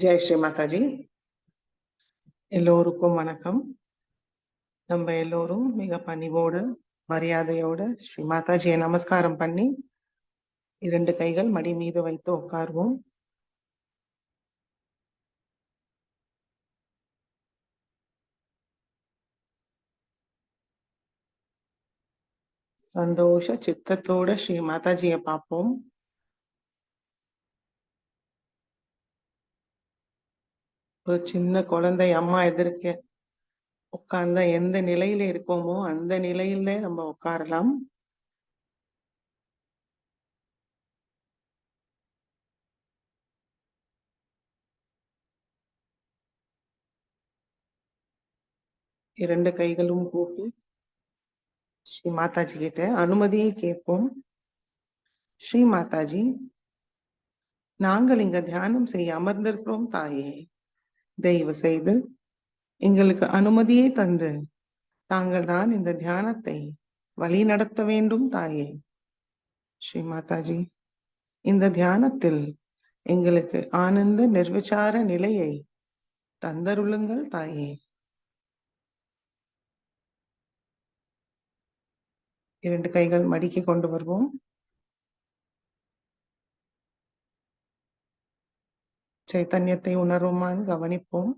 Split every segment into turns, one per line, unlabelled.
ஜெய் ஸ்ரீ மாதாஜி. எல்லோருக்கும் வணக்கம். நம்ம எல்லோரும் மிக பணிவோட மரியாதையோட ஸ்ரீ மாதாஜியை நமஸ்காரம் பண்ணி 2 கைகள் மடி மீது வைத்து உட்கார்வோம். சந்தோஷ சித்தத்தோட ஸ்ரீ மாதாஜியை பார்ப்போம். ஒரு சின்ன குழந்தை அம்மா எதிர்க்க உட்கார்ந்த எந்த நிலையில இருக்கோமோ அந்த நிலையில நம்ம உட்காரலாம். இரண்டு கைகளும் கூப்பி ஸ்ரீ மாதாஜி கிட்ட அனுமதியை கேட்போம். ஸ்ரீ மாதாஜி, நாங்கள் இங்க தியானம் செய்ய அமர்ந்திருக்கிறோம் தாயே. தயவு செய்து எங்களுக்கு அனுமதியை தந்து தாங்கள் தான் இந்த தியானத்தை வழி நடத்த வேண்டும் தாயே. ஸ்ரீ மாதாஜி, இந்த தியானத்தில் எங்களுக்கு ஆனந்த நிர்விசார நிலையை தந்தருளுங்கள் தாயே. 2 கைகள் மடிக்கு கொண்டு வருவோம். சைத்தன்யத்தை உணர்வுமான் கவனிப்போம்.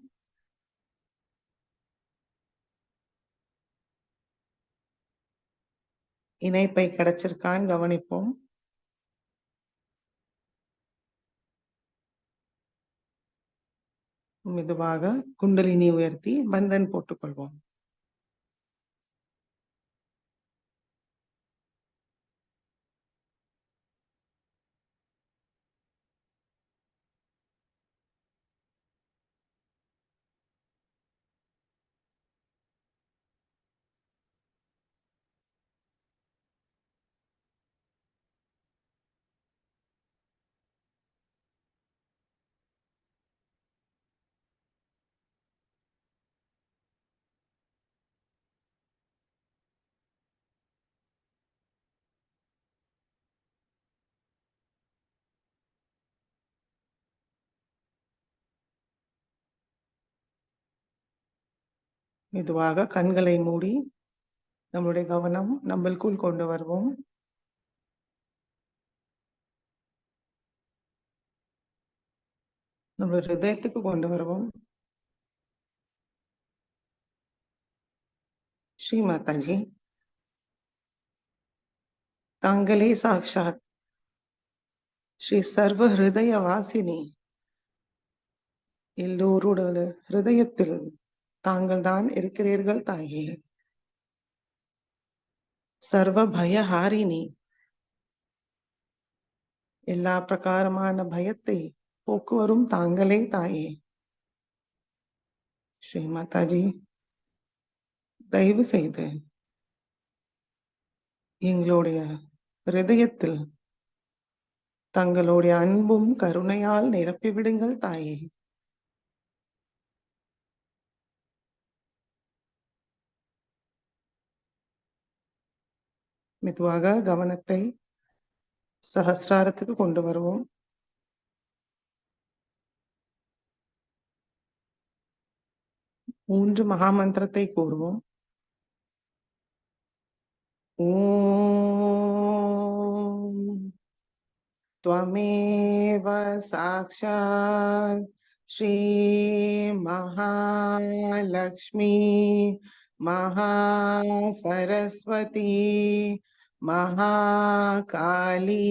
இணைப்பை கிடைச்சிருக்கான் கவனிப்போம். மெதுவாக குண்டலினி உயர்த்தி பந்தன் போட்டுக்கொள்வோம். மெதுவாக கண்களை மூடி நம்முடைய கவனம் நம்மளுக்குள் கொண்டு வருவோம். நம்மளுடைய ஹிருதயத்துக்கு கொண்டு வருவோம். ஸ்ரீ மாதாஜி, தாங்களே சாக்ஷாத் ஸ்ரீ சர்வ ஹிருதய வாசினி. எல்லோரோட ஹிருதயத்தில் தாங்கள் தான் இருக்கிறீர்கள் தாயே. சர்வ பயஹாரிணி, எல்லா பிரகாரமான பயத்தை போக்குவரும் தாங்களே தாயே. ஸ்ரீ மாதாஜி, தயவு செய்து எங்களுடைய ஹிருதயத்தில் தங்களுடைய அன்பும் கருணையால் நிரப்பிவிடுங்கள் தாயே. மெதுவாக கவனத்தை சஹஸ்ராரத்துக்கு கொண்டு வருவோம். 3 மகாமந்திரத்தை கூறுவோம். ஓம் त्वमेव साक्षात् श्री महालक्ष्मी महासरस्वती महाकाली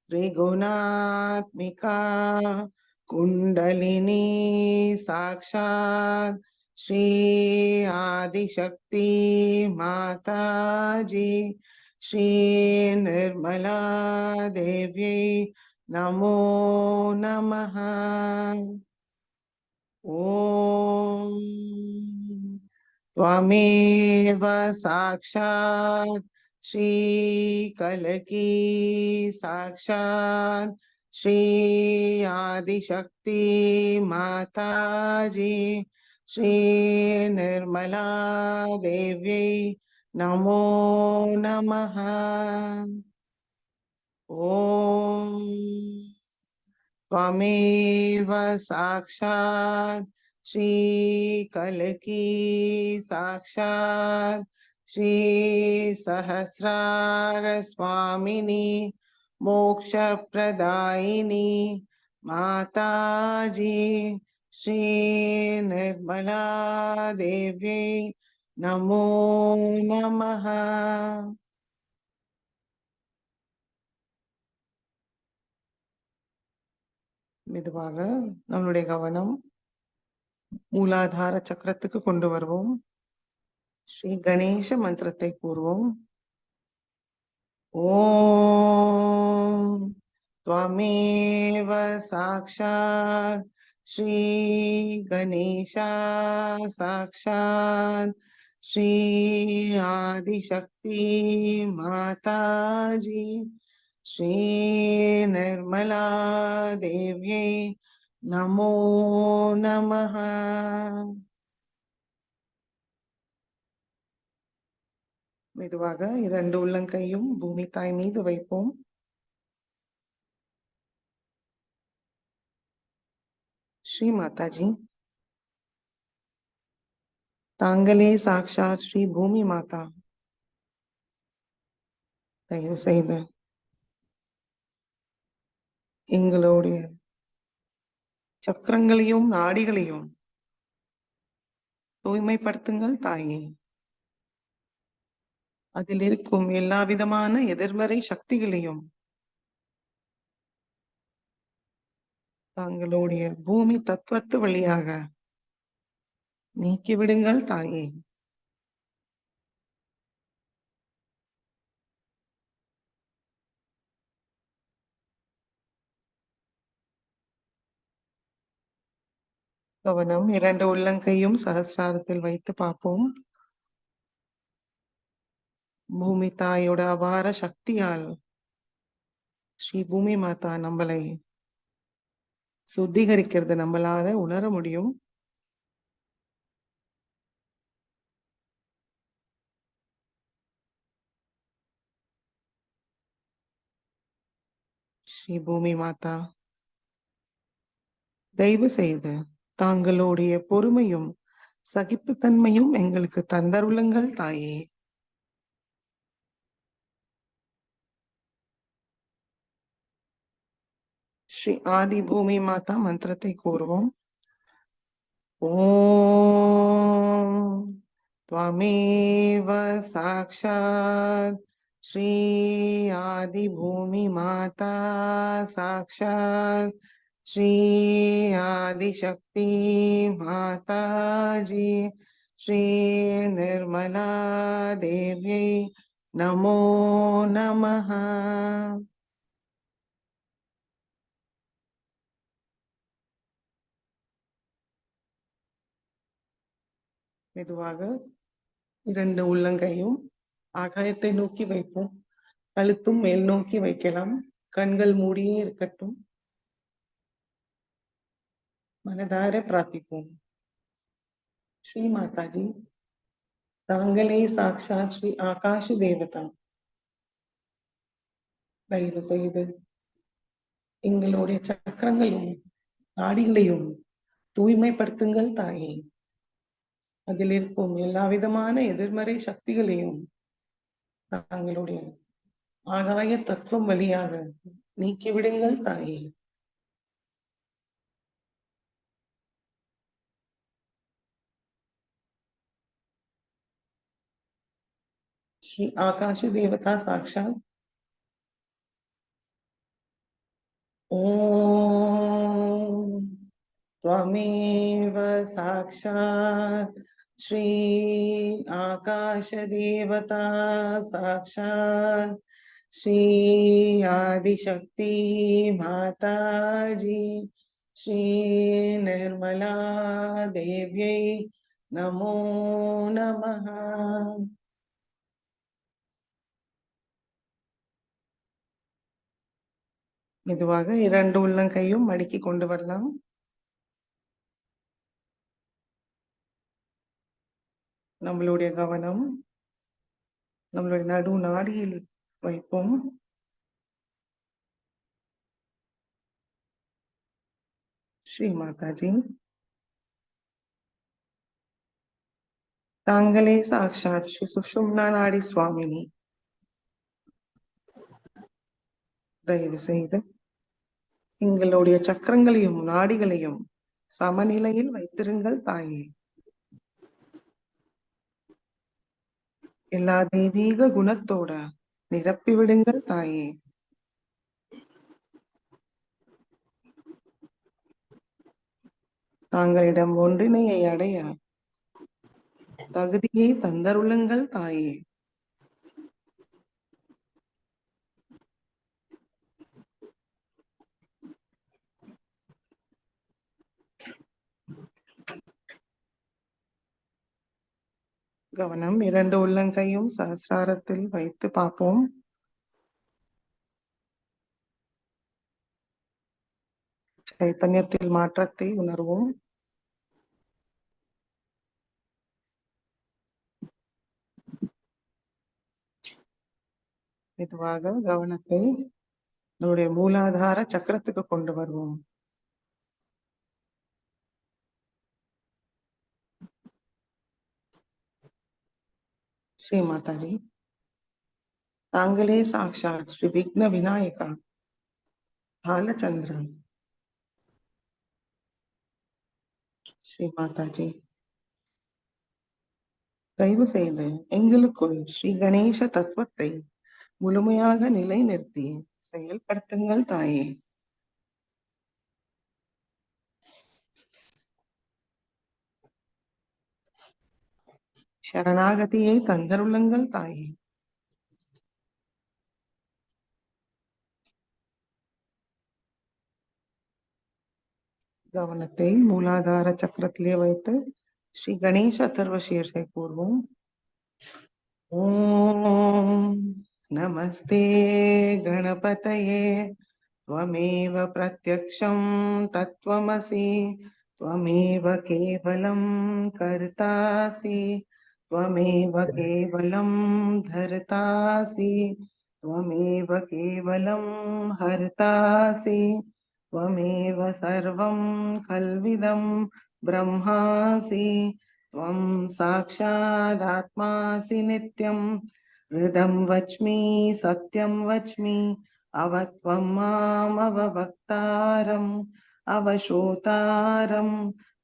त्रिगुणात्मिका कुंडलिनी साक्षात् श्री आदिशक्ति माताजी श्री निर्मला देव्यै नमो नमः। ओम त्वमेव साक्षात् श्री कलकी साक्षात् श्री आदिशक्ति माताजी श्री निर्मला देव्यै नमो नमः। ओम त्वमेव साक्षात् श्री कलकी साक्षात् श्री सहस्रार स्वामिनी मोक्ष प्रदायिनी माताजी श्री निर्मला देव्यै नमो नमः. மெதுவாக நம்மளுடைய கவனம் மூலாதார சக்கரத்துக்கு கொண்டு வருவோம். ஸ்ரீ கணேச மந்திரத்தை கூறுவோம். ஓம் त्वमेव साक्षात् श्री गणेशा साक्षात् श्री आदिशक्ति माताजी श्री निर्मला देव्यै नमो नमः. மெதுவாக இரண்டு உள்ளங்கையும் பூமி தாய் மீது வைப்போம். ஸ்ரீ மாதாஜி, தாங்களே சாக்ஷாத் ஸ்ரீ பூமி மாதா. தயவு செய்து எங்களுடைய சக்கரங்களையும் நாடிகளையும் தூய்மைப்படுத்துங்கள் தாயே. அதில் இருக்கும் எல்லா விதமான எதிர்மறை சக்திகளையும் தாங்களுடைய பூமி தத்துவத்து வழியாக நீக்கிவிடுங்கள் தாயே. கவனம் இரண்டு உள்ளங்கையும் சகசிராரத்தில் வைத்து பார்ப்போம். பூமி தாயோட அபார சக்தியால் ஸ்ரீ பூமி மாதா நம்மளை சுத்திகரிக்கிறது நம்மளால உணர முடியும். ஸ்ரீ பூமி மாதா, தயவு செய்து தாங்களுடைய பொறுமையும் சகிப்புத்தன்மையும் எங்களுக்கு தந்தருளுங்கள் தாயே. ஸ்ரீ ஆதி பூமி மாதா மந்திரத்தை கூறுவோம். ஓம் त्वमेव साक्षात् श्री आदि भूमि माता साक्षात् श्री आदिशक्ति माताजी श्री निर्मला देव्यै नमो नमः. மெதுவாக இரண்டு உள்ளங்கையும் ஆகாயத்தை நோக்கி வைப்போம். கழுத்தும் மேல் நோக்கி வைக்கலாம். கண்கள் மூடியே இருக்கட்டும். மனதார பிரார்த்திப்போம். ஸ்ரீ மாதாஜி, தாங்களே சாக்ஷாத் ஸ்ரீ ஆகாஷ தேவதா. தயவு செய்து எங்களுடைய சக்கரங்களையும் நாடிகளையும் தூய்மைப்படுத்துங்கள் தாயே. அதில் இருக்கும் எல்லா விதமான எதிர்மறை சக்திகளையும் தங்களுடைய ஆகாய தத்துவம் வழியாக நீக்கிவிடுங்கள் தாயே. श्री आकाश देवता साक्षात ओम त्वमेव साक्षात् श्री आकाश देवता साक्षात् श्री आदिशक्ति माताजी श्री निर्मला देव्यै नमो नमः. மெதுவாக இரண்டு உள்ளங்கையும் மடக்கி கொண்டு வரலாம். நம்மளுடைய கவனம் நம்மளுடைய நடு நாடியில் வைப்போம். श्री माता जी, तांगले साक्षात श्री सुषुम्ना नाडी स्वामिनी தயவு செய்து எங்களுடைய சக்கரங்களையும் நாடிகளையும் சமநிலையில் வைத்திருங்கள் தாயே. எல்லா தெய்வீக குணத்தோட நிரப்பி விடுங்கள் தாயே. தாங்களிடம் ஒன்றினையை அடைய தகுதியை தந்தருளுங்கள் தாயே. கவனம், இரண்டு உள்ளங்கையும் சஹஸ்ராரத்தில் வைத்து பார்ப்போம். சைத்தன்யத்தில் மாற்றத்தை உணர்வோம். மெதுவாக கவனத்தை நம்முடைய மூலாதார சக்கரத்துக்கு கொண்டு வருவோம். ஸ்ரீ மாதாஜி, தாங்களே சாக்ஷாத் ஸ்ரீ விக்ன விநாயகா பாலச்சந்திரன். ஸ்ரீ மாதாஜி, தயவு செய்து எங்களுக்குள் ஸ்ரீ கணேச தத்துவத்தை முழுமையாக நிலைநிறுத்தி செயல்படுத்துங்கள் தாயே. சரணாகதியை தந்தருளுங்கள் தாயே. கவனத்தை மூலாதார சக்கரத்திலே வைத்து ஸ்ரீ கணேச அதர்வ சீர்ஷை கூறுவோம். ஓம் நமஸ்தே கணபதயே त्वमेव प्रत्यक्षं तत्त्वमसि त्वमेव केवलं कर्तासि त्वमेव केवलं धर्तासि त्वमेव केवलं हर्तासि त्वमेव सर्वं खल्विदं ब्रह्मासि त्वं साक्षादात्मासि नित्यं हृदं वच्मि सत्यं वच्मि अवत्वं मामवक्तारम् अवश्रोतारम्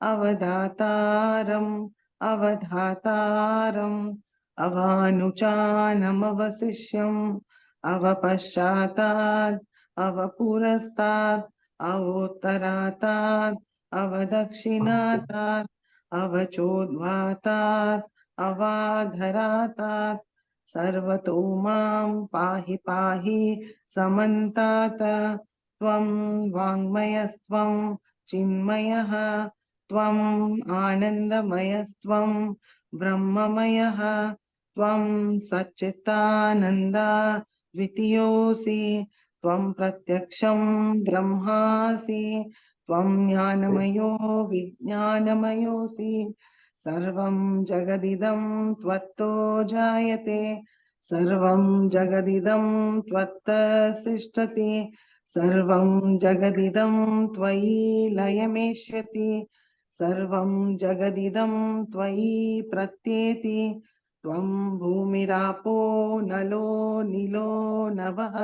अवधातारम् अवधातारम् अवानुचानमवशिष्यम् अवपश्चातात् अवपुरस्तात् अवोत्तरातात् अवदक्षिणातात् अवचोद्वातात् अवाधरातात् सर्वतो मां पाहि पाहि समन्तात् त्वं वाङ्मयस्त्वं चिन्मयः त्वम् आनन्दमयस्त्वं ब्रह्ममयः त्वं सच्चिदानन्दा द्वितीयोऽसि त्वं प्रत्यक्षं ब्रह्मासि त्वं ज्ञानमयो विज्ञानमयोऽसि सर्वं जगदिदं त्वत्तो जायते सर्वं जगदिदं त्वत्तसिष्ठति सर्वं जगदिदं त्वयि लयमेष्यति सर्वं जगदिदं त्वयि प्रत्येति त्वं भूमिरापो नलो नीलो नभः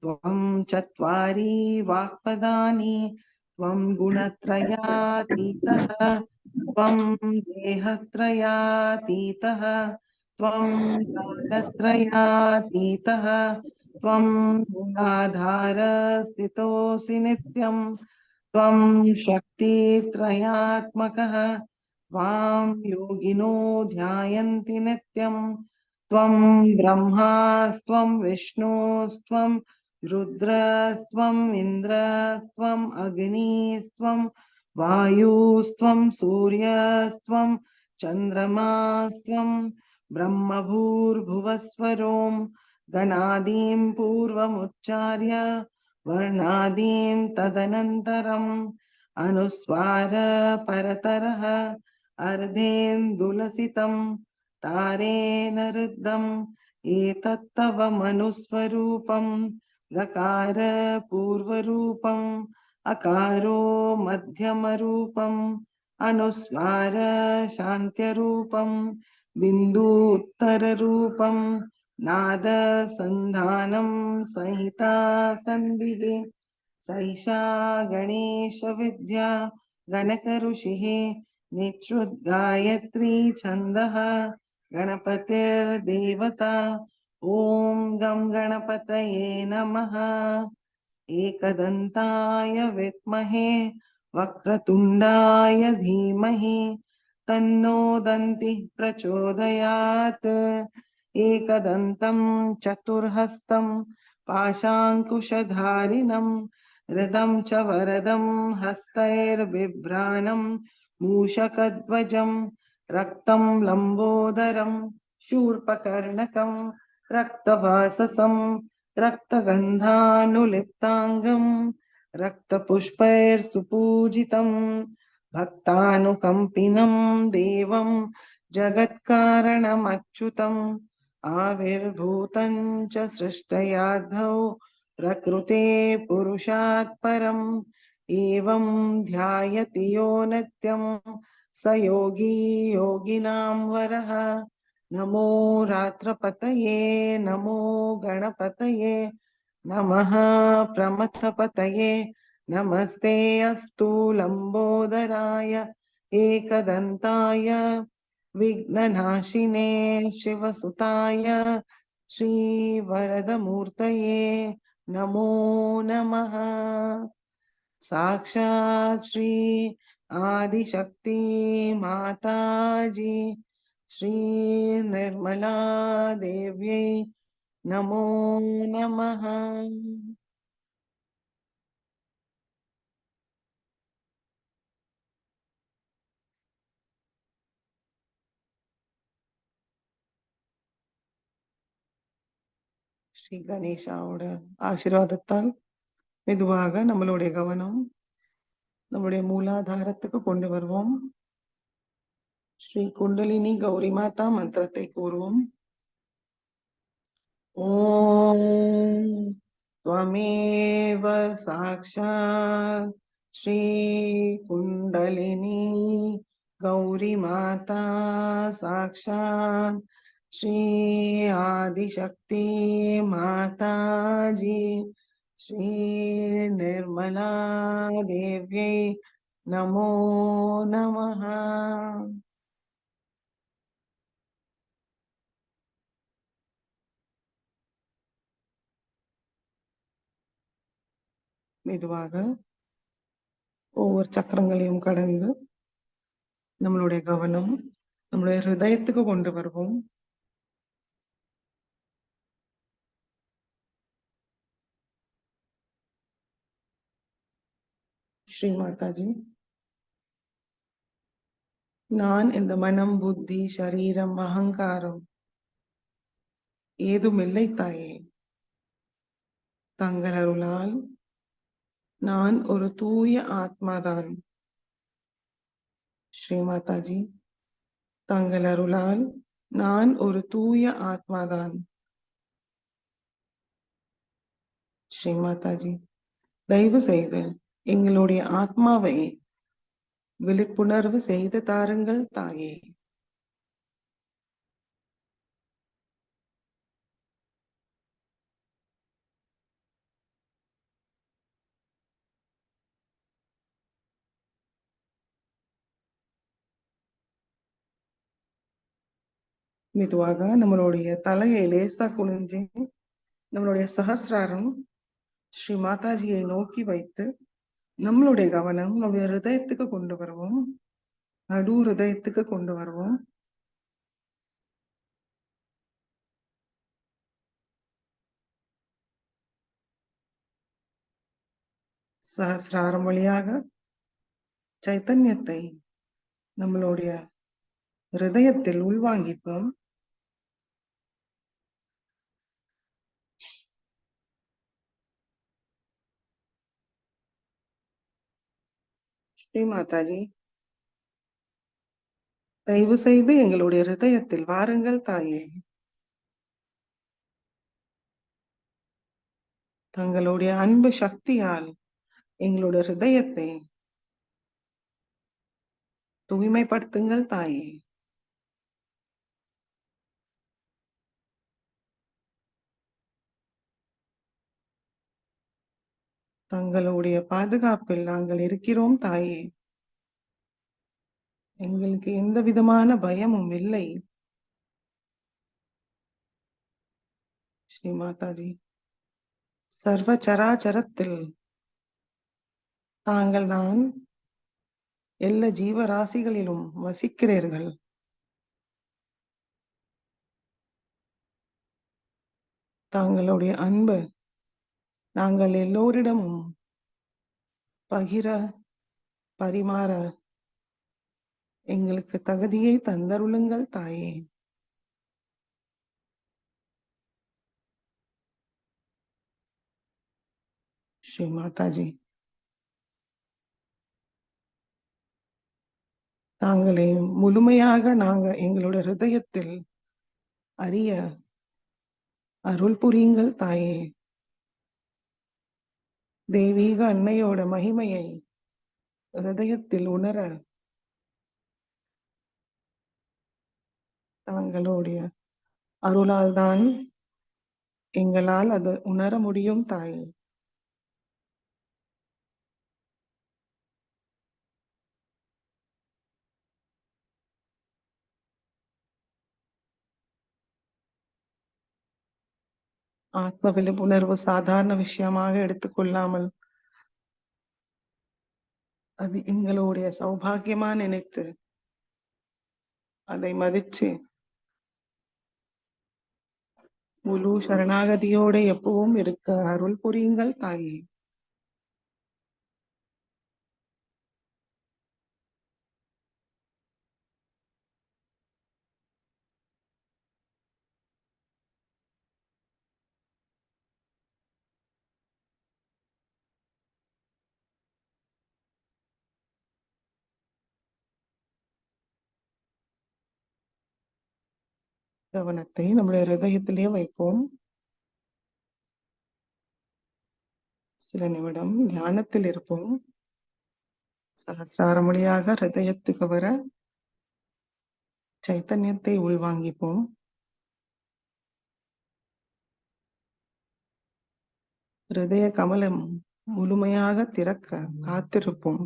त्वं चत्वारि वाक्पदानि त्वं गुणत्रयातीतः त्वं देहत्रयातीतः त्वं कालत्रयातीतः त्वं मूलाधारस्थितोऽसि नित्यं त्वं शक्तित्रयात्मकः त्वां योगिनो ध्यायन्ति नित्यं त्वं ब्रह्मास्त्वं विष्णुस्त्वं रुद्रस्त्वम् इन्द्रस्त्वम् अग्निस्त्वं वायुस्त्वं सूर्यस्त्वं चन्द्रमास्त्वं ब्रह्मभूर्भुवस्वरों गणादीं पूर्वमुच्चार्य वर्णादीं तदनन्तरम् अनुस्वार परतरः अर्धेन्दुलसितं तारेण रुद्धम् एतत्तव मनुस्वरूपं गकार पूर्वरूपं अकारो मध्यमरूपम् अनुस्वार शान्त्यरूपम् बिन्दूत्तररूपम् नाद संधानं संहिता सन्धिः सैषा गणेश विद्या गणक ऋषिः निश्रुतगायत्री छन्दः गणपतिर्देवता ॐ गं गणपतये नमः। एकदन्ताय विद्महे वक्रतुण्डाय धीमहि तन्नो दन्तिः प्रचोदयात्। एकदन्तं चतुर्हस्तं पाशाङ्कुशधारिणं हृदं च वरदं हस्तैर्बिभ्राणं मूषकध्वजं रक्तं लम्बोदरं शूर्पकर्णकं रक्तवाससं रक्तगन्धानुलिप्ताङ्गं रक्तपुष्पैर्सुपूजितं भक्तानुकम्पिनं देवं जगत्कारणमच्युतम् आविर्भूतं च सृष्टयाद्धौ प्रकृते पुरुषात् परम् एवं ध्यायति यो नित्यं स योगी योगिनां वरः। नमो रात्रपतये नमो गणपतये नमः प्रमथपतये नमस्ते अस्तु लंबोदराय एकदन्ताय विघ्ननाशिने शिवसुताय श्रीवरदमूर्तये नमो नमः। साक्षात् श्री आदिशक्ति माताजी श्री निर्मला देव्यै नमो नमः। ஸ்ரீ கணேஷாவோட ஆசீர்வாதத்தால் மெதுவாக நம்மளுடைய கவனம் நம்முடைய மூலாதாரத்துக்கு கொண்டு வருவோம். ஸ்ரீ குண்டலினி கௌரி மாதா மந்திரத்தை கூறுவோம். ஓம் त्वमेव साक्षात् श्री कुंडलिनी गौरी माता साक्षात् श्री आदिशक्ति माता जी श्री निर्मला देव्यै नमो नमः। மெதுவாக ஒவ்வொரு சக்கரங்களையும் கடந்து நம்மளுடைய கவனம் நம்மளுடைய ஹிருதயத்துக்கு கொண்டு வருவோம். ஸ்ரீ மாதாஜி, நான் இந்த மனம் புத்தி சரீரம் அகங்காரம் ஏதுமில்லை தாயே. தங்கள் அருளால் நான் ஒரு தூய ஆத்மாதான். ஸ்ரீ மாதாஜி, தங்கள் அருளால் நான் ஒரு தூய ஆத்மாதான். ஸ்ரீ மாதாஜி, தயவு செய்து எங்களுடைய ஆத்மாவை விழிப்புணர்வு செய்து தாருங்கள் தாயே. மெதுவாக நம்மளுடைய தலையை லேசா குனிஞ்சு நம்மளுடைய சஹஸ்ராரம் ஸ்ரீ மாதாஜியை நோக்கி வைத்து நம்மளுடைய கவனம் நம்முடைய ஹிருதயத்துக்கு கொண்டு வருவோம். நடு ஹிருதயத்துக்கு கொண்டு வருவோம். சஹஸ்ராரம் வழியாக சைத்தன்யத்தை நம்மளுடைய ஹிருதயத்தில் உள்வாங்கிப்போம். ஸ்ரீ மாதாஜி, தயவு செய்து எங்களுடைய ஹிருதயத்தில் வாருங்கள் தாயே. தங்களுடைய அன்பு சக்தியால் எங்களோட ஹிருதயத்தை தூய்மைப்படுத்துங்கள் தாயே. தங்களுடைய பாதுகாப்பில் நாங்கள் இருக்கிறோம் தாயே. எங்களுக்கு எந்த விதமான பயமும் இல்லை. ஸ்ரீ மாதாஜி, சர்வ சராச்சரத்தில் தாங்கள் தான் எல்லா ஜீவராசிகளிலும் வசிக்கிறீர்கள். தாங்களுடைய அன்பு நாங்கள் எல்லோரிடமும் பகிர பரிமாற எங்களுக்கு தகுதியை தந்தருளுங்கள் தாயே. ஸ்ரீ மாதாஜி, தாங்களை முழுமையாக எங்களோட ஹிருதயத்தில் அறிய அருள் புரியுங்கள் தாயே. தெய்வீக அன்னையோட மகிமையை ஹிருதயத்தில் உணர தாங்களுடைய அருளால் தான் எங்களால் அது உணர முடியும் தாயே. ஆத்ம விழிப்புணர்வு சாதாரண விஷயமாக எடுத்துக்கொள்ளாமல் அது எங்களுடைய சௌபாகியமா நினைத்து அதை மதிச்சு முழு சரணாகதியோட எப்பவும் இருக்க அருள் புரியுங்கள் தாயே. கவனத்தை நம்முடைய ஹிருதயத்திலே வைப்போம். சில நிமிடம் தியானத்தில் இருப்போம். சகசிரார மொழியாக ஹிருதயத்துக்கு வர சைத்தன்யத்தை உள்வாங்கிப்போம். ஹிருதய கமலம் முழுமையாக திறக்க காத்திருப்போம்.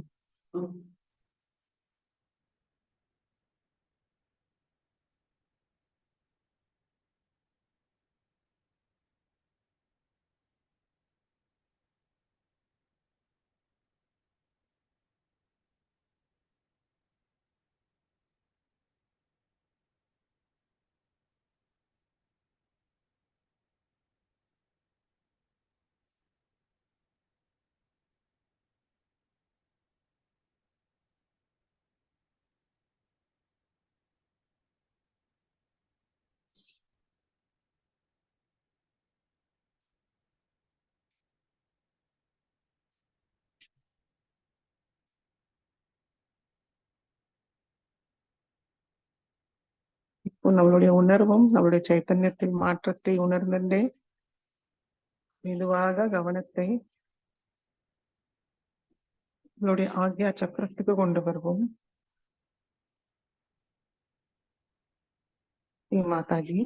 இப்போ நம்மளுடைய உணர்வும் நம்மளுடைய சைத்தன்யத்தில் மாற்றத்தை உணர்ந்துட்டே மெதுவாக கவனத்தை நம்மளுடைய ஆக்யா சக்கரத்துக்கு கொண்டு வருவோம். ஸ்ரீ மாதாஜி,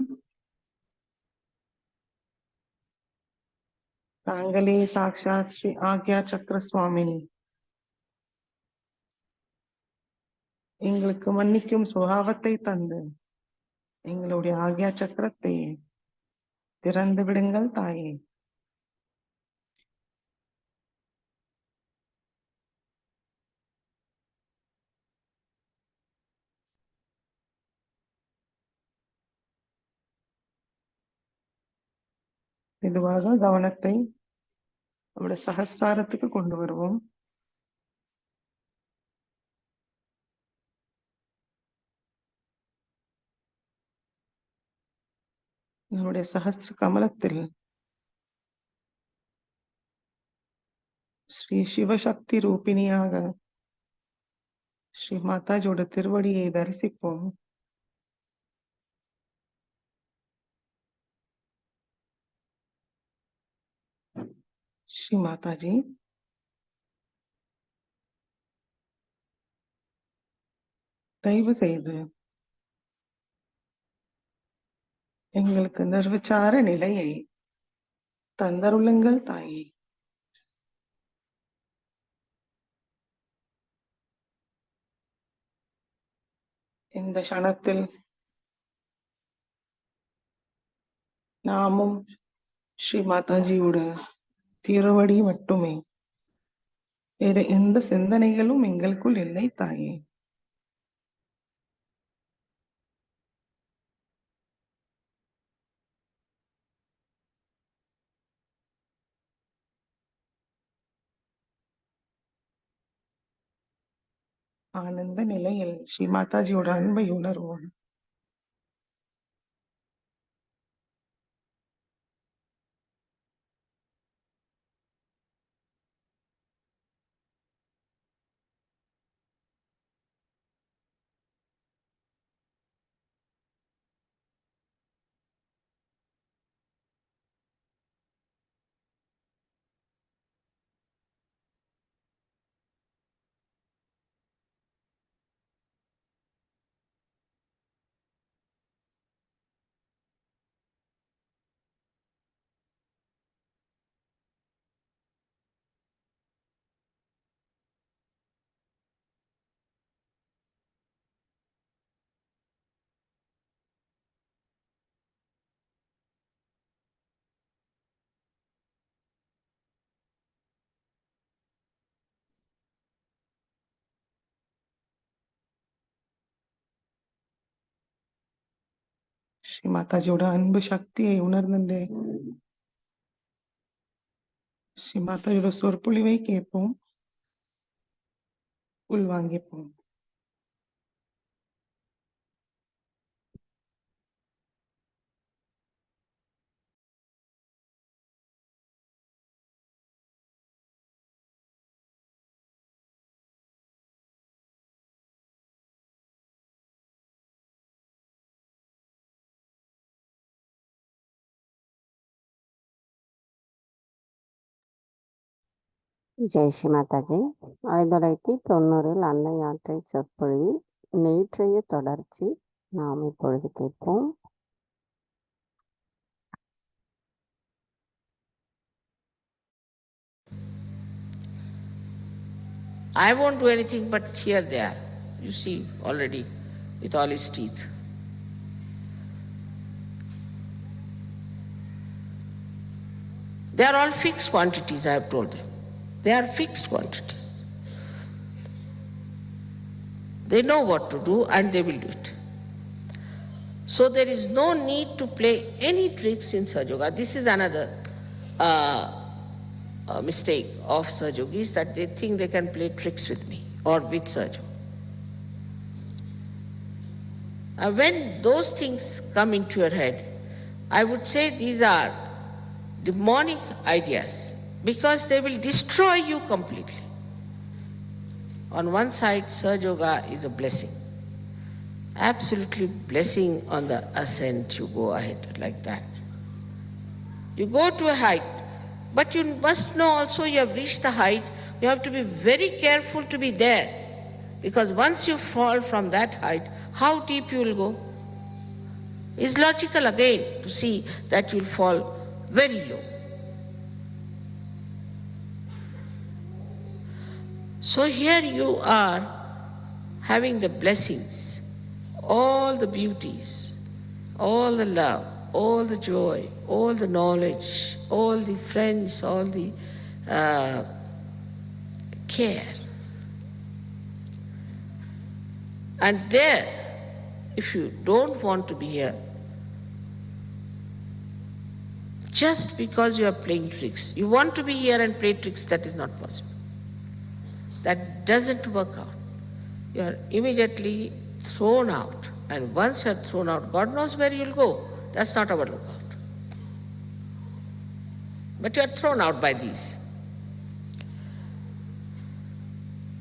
தாங்களே சாக்ஷாத் ஸ்ரீ ஆக்யா சக்கர சுவாமினி. எங்களுக்கு மன்னிக்கும் சுபாவத்தை தந்து எங்களுடைய ஆக்யா சக்கரத்தை திறந்து விடுங்கள் தாயே. மெதுவாக கவனத்தை நம்முடைய சகஸ்ராரத்துக்கு கொண்டு வருவோம். நம்முடைய சகஸ்திர கமலத்தில் ஸ்ரீ சிவசக்தி ரூபிணியாக ஸ்ரீ மாதாஜியோட திருவடியை தரிசிப்போம். ஸ்ரீ மாதாஜி, தயவு செய்து எங்களுக்கு நிர்விச்சார நிலையை தந்தருளுங்கள் தாயே. இந்த க்ஷணத்தில் நாமும் ஸ்ரீ மாதாஜியோட திருவடி மட்டுமே, வேற எந்த சிந்தனைகளும் எங்களுக்குள் இல்லை தாயே. ஆனந்த நிலையில் ஸ்ரீ மாதாஜியோட அன்பை உணர்வோம். ஸ்ரீ மாதாஜியோட அன்பு சக்தியை உணர்ந்து ஸ்ரீ மாதாஜியோட சொற்பொழிவை கேட்போம், உள்வாங்கிப்போம்.
ஜெய் ஸ்ரீ மாதாஜி. 1990 அன்னை ஆற்றை சொற்பொழிவில் நேற்றைய தொடர்ச்சி நாம் இப்பொழுது கேட்போம்.
I won't do anything but here there. You see already with all his teeth. They are all fixed quantities, I have told them. They are fixed quantities. They know what to do and they will do it. So there is no need to play any tricks in Sahaja Yoga. This is another mistake of Sahaja Yogis, that they think they can play tricks with me or with Sahaja. When those things come into your head, I would say these are demonic ideas, because they will destroy you completely. On one side, Sahaja Yoga is a blessing. Absolutely blessing on the ascent. You go ahead like that. You go to a height, but you must know also you have reached the height. You have to be very careful to be there, because once you fall from that height, how deep you will go? It's logical again to see that you will fall very low. So here you are having the blessings, all the beauties, all the love, all the joy, all the knowledge, all the friends, all the care. And there, if you don't want to be here, just because you are playing tricks, you want to be here and play tricks, that is not possible. That doesn't work out. You are immediately thrown out. And once you are thrown out, God knows where you will go. That's not our lookout. But you are thrown out by these.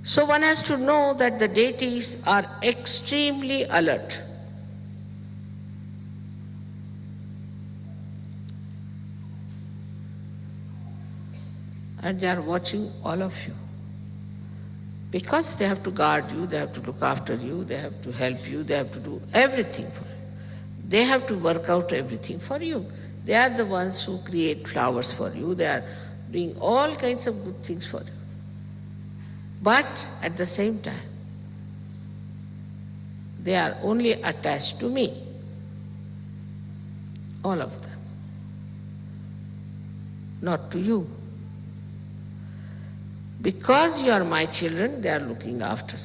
So one has to know that the deities are extremely alert. And they are watching all of you. Because they have to guard you, they have to look after you, they have to help you, they have to do everything for you. They have to work out everything for you. They are the ones who create flowers for you. They are doing all kinds of good things for you. But at the same time, they are only attached to me. All of them. Not to you. Because you are my children, they are looking after you.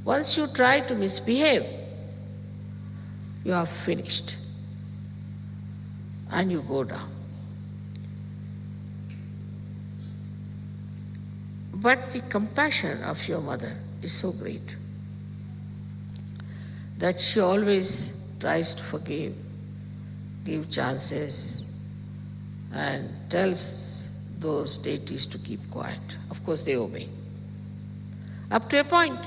Once you try to misbehave, you are finished. And you go down. But the compassion of your mother is so great that she always tries to forgive, give chances, and tells those deities to keep quiet. Of course, they obey. Up to a point.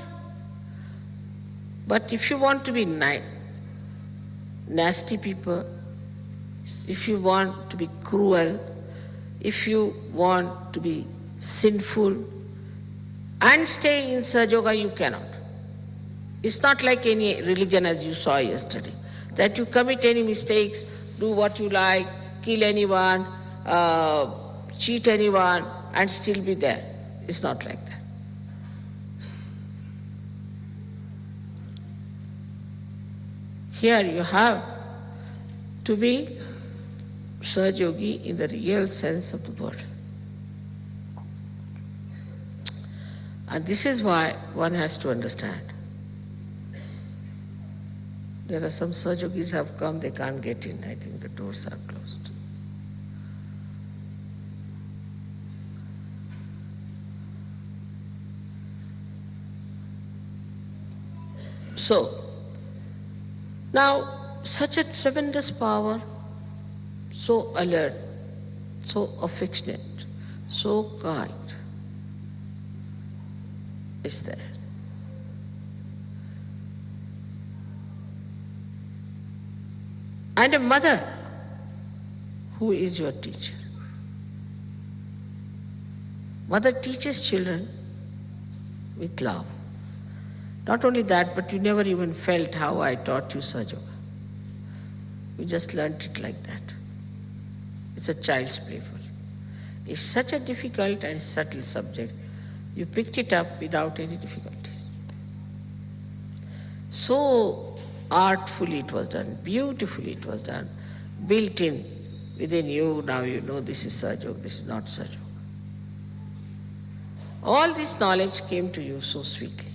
But if you want to be nasty people, if you want to be cruel, if you want to be sinful, and stay in Sahaja Yoga, you cannot. It's not like any religion as you saw yesterday, that you commit any mistakes, do what you like, kill anyone, cheat anyone, and still be there. It's not like that. Here you have to be Sahaja Yogi in the real sense of the word. And this is why one has to understand. There are some Sahaja Yogis have come, they can't get in. I think the doors are closed. So, now such a tremendous power, so alert, so affectionate, so kind, is there. And a mother who is your teacher. Mother teaches children with love. Not only that, but you never even felt how I taught you Sahaja Yoga. You just learnt it like that. It's a child's play for you. It's such a difficult and subtle subject. You picked it up without any difficulties. So artfully it was done, beautifully it was done, built in within you. Now you know this is Sahaja Yoga, this is not Sahaja Yoga. All this knowledge came to you so sweetly.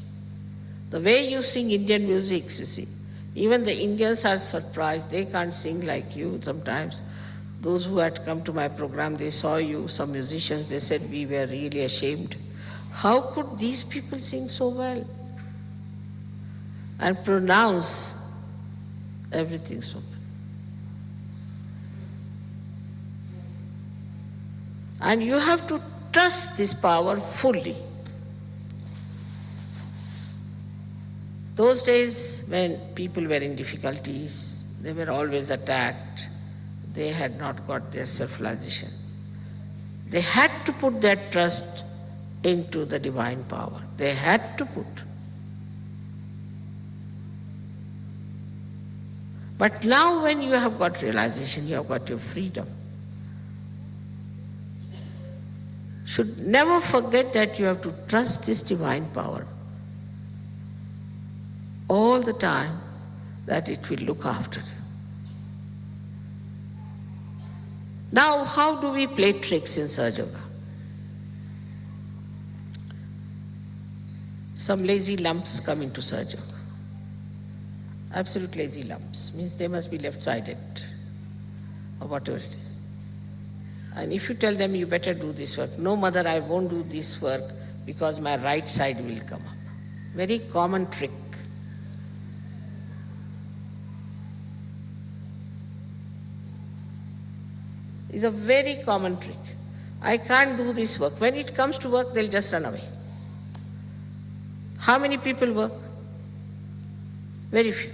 The way you sing Indian music, you see, even the Indians are surprised. They can't sing like you sometimes. Those who had come to my program, they saw you, some musicians, they said we were really ashamed. How could these people sing so well and pronounce everything so well? And you have to trust this power fully. Those days when people were in difficulties, they were always attacked, they had not got their self-realization. They had to put their trust into the divine power. They had to put. But now when you have got realization, you have got your freedom, should never forget that you have to trust this divine power all the time, that it will look after you. Now, how do we play tricks in Sahaja Yoga? Some lazy lumps come into Sahaja Yoga. Absolute lazy lumps, means they must be left-sided, or whatever it is. And if you tell them, you better do this work, no mother, I won't do this work because my right side will come up. Very common trick. It's a very common trick. I can't do this work. When it comes to work, they'll just run away. How many people work? Very few.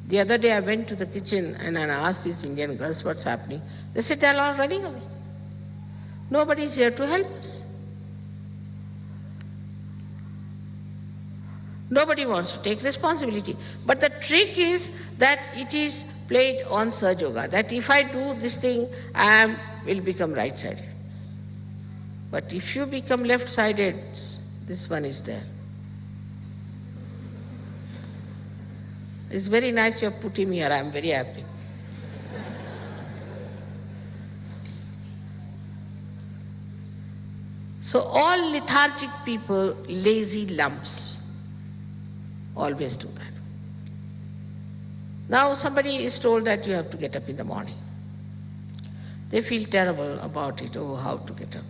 The other day I went to the kitchen and I asked these Indian girls what's happening. They said they're all running away. Nobody's here to help us. Nobody wants to take responsibility. But the trick is that it is played on Sahaj, that if I do this thing, I will become right-sided. But if you become left-sided, this one is there. It's very nice you have put him here. I am very happy. So all lethargic people, lazy lumps, always do that. Now somebody is told that you have to get up in the morning. They feel terrible about it. Oh, how to get up.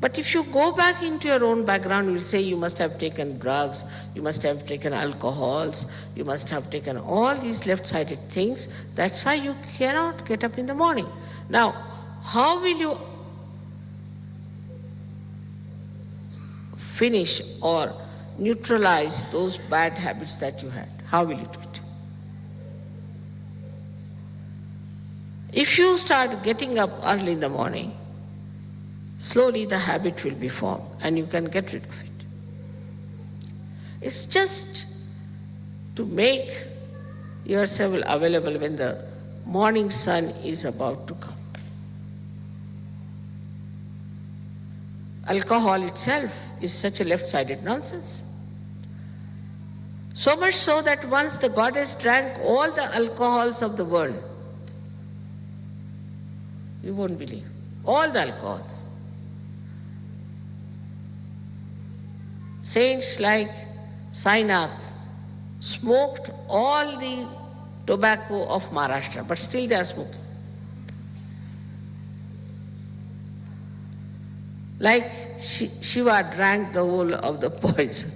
But if you go back into your own background, you'll say you must have taken drugs, you must have taken alcohols, you must have taken all these left-sided things. That's why you cannot get up in the morning. Now, how will you finish or neutralize those bad habits that you had? How will you do it? If you start getting up early in the morning, slowly the habit will be formed and you can get rid of it. It's just to make yourself available when the morning sun is about to come. Alcohol itself is such a left-sided nonsense. So much so that once the goddess drank all the alcohols of the world, you won't believe, all the alcohols. Saints like Sainath smoked all the tobacco of Maharashtra, but still they are smoking. Like Shiva drank the whole of the poison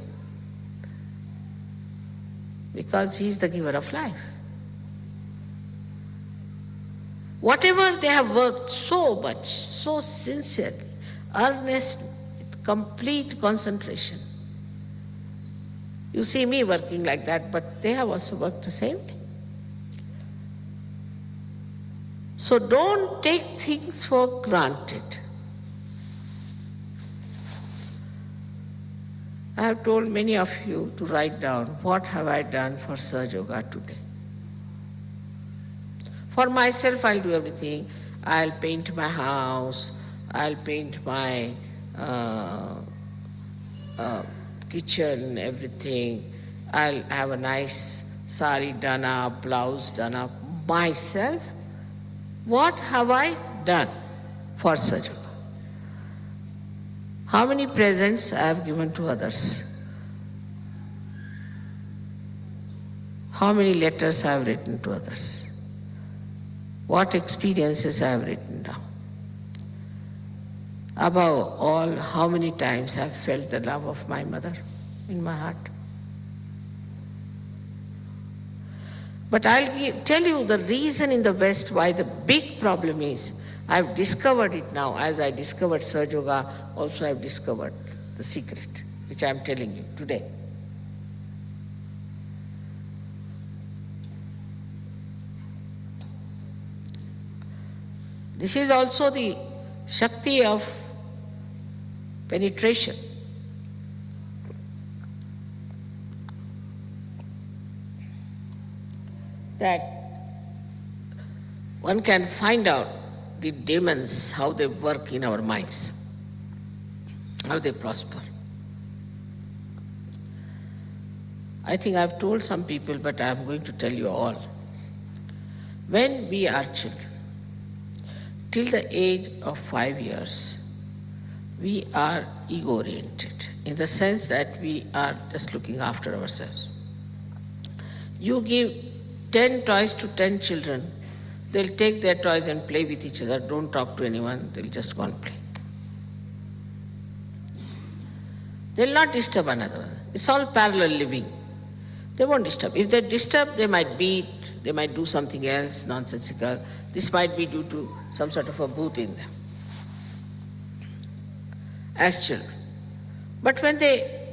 because he is the giver of life. Whatever they have worked so much, so sincerely, earnest, with complete concentration. You see me working like that, but they have also worked the same way. So don't take things for granted. I have told many of you to write down, what have I done for Sahaj Yoga today? For myself, I'll do everything. I'll paint my house, I'll paint my kitchen, everything. I'll have a nice sari done up, blouse done up. Myself, what have I done for Sahaj Yoga? How many presents I have given to others? How many letters I have written to others? What experiences I have written down? Above all, how many times I have felt the love of my mother in my heart? But I'll tell you the reason in the West why the big problem is. I've discovered it now. As I discovered Sahaj Yoga, also I've discovered the secret, which I'm telling you today. This is also the Shakti of penetration. That one can find out the demons, how they work in our minds, how they prosper. I think I've told some people, but I'm going to tell you all. When we are children, till the age of 5 years, we are ego-oriented, in the sense that we are just looking after ourselves. You give 10 toys to 10 children, they'll take their toys and play with each other, don't talk to anyone, they'll just go and play. They'll not disturb another one. It's all parallel living. They won't disturb. If they disturb, they might beat, they might do something else nonsensical. This might be due to some sort of a booth in them as children. But when they